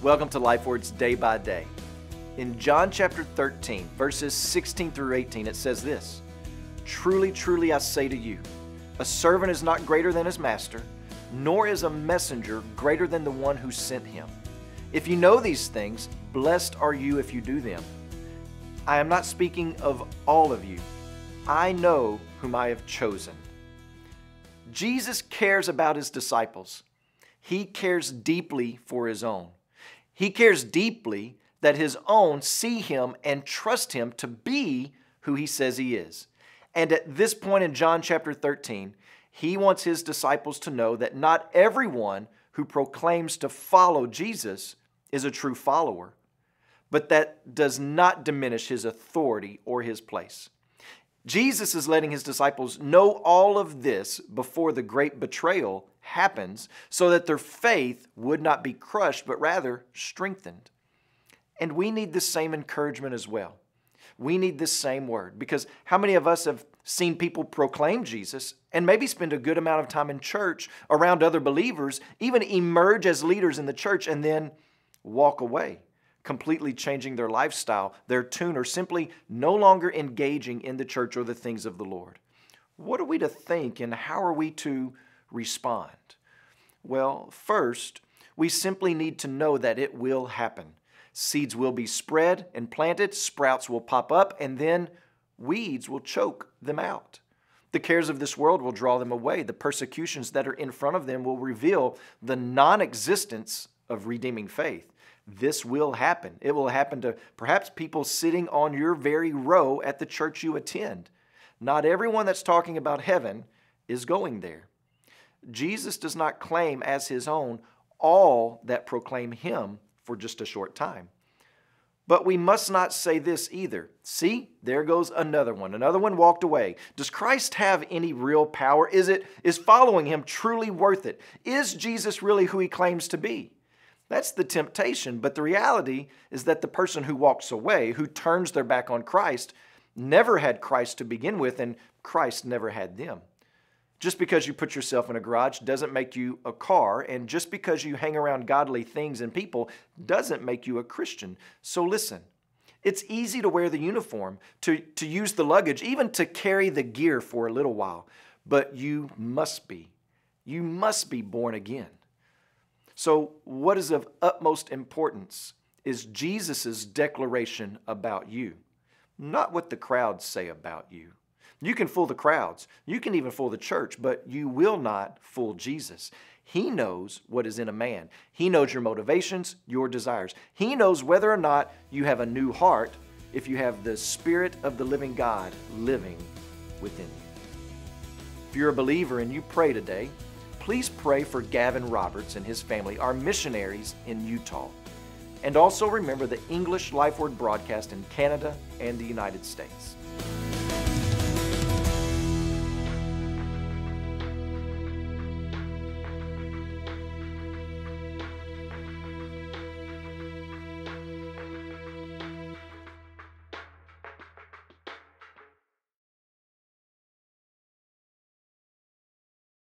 Welcome to LifeWords Day by Day. In John chapter 13, verses 16 through 18, it says this, "Truly, truly I say to you, a servant is not greater than his master, nor is a messenger greater than the one who sent him. If you know these things, blessed are you if you do them. I am not speaking of all of you. I know whom I have chosen." Jesus cares about his disciples. He cares deeply for his own. He cares deeply that his own see him and trust him to be who he says he is. And at this point in John chapter 13, he wants his disciples to know that not everyone who proclaims to follow Jesus is a true follower, but that does not diminish his authority or his place. Jesus is letting his disciples know all of this before the great betrayal happens so that their faith would not be crushed, but rather strengthened. And we need the same encouragement as well. We need this same word, because how many of us have seen people proclaim Jesus and maybe spend a good amount of time in church around other believers, even emerge as leaders in the church and then walk away, completely changing their lifestyle, their tune, or simply no longer engaging in the church or the things of the Lord? What are we to think and how are we to respond? Well, first, we simply need to know that it will happen. Seeds will be spread and planted, sprouts will pop up, and then weeds will choke them out. The cares of this world will draw them away. The persecutions that are in front of them will reveal the non-existence of redeeming faith. This will happen. It will happen to perhaps people sitting on your very row at the church you attend. Not everyone that's talking about heaven is going there. Jesus does not claim as his own all that proclaim him for just a short time. But we must not say this either. See, there goes another one. Another one walked away. Does Christ have any real power? Is following him truly worth it? Is Jesus really who he claims to be? That's the temptation, but the reality is that the person who walks away, who turns their back on Christ, never had Christ to begin with, and Christ never had them. Just because you put yourself in a garage doesn't make you a car, and just because you hang around godly things and people doesn't make you a Christian. So listen, it's easy to wear the uniform, to use the luggage, even to carry the gear for a little while, but you must be born again. So what is of utmost importance is Jesus' declaration about you, not what the crowds say about you. You can fool the crowds, you can even fool the church, but you will not fool Jesus. He knows what is in a man. He knows your motivations, your desires. He knows whether or not you have a new heart if you have the Spirit of the living God living within you. If you're a believer and you pray today, please pray for Gavin Roberts and his family, our missionaries in Utah. And also remember the English LifeWord broadcast in Canada and the United States.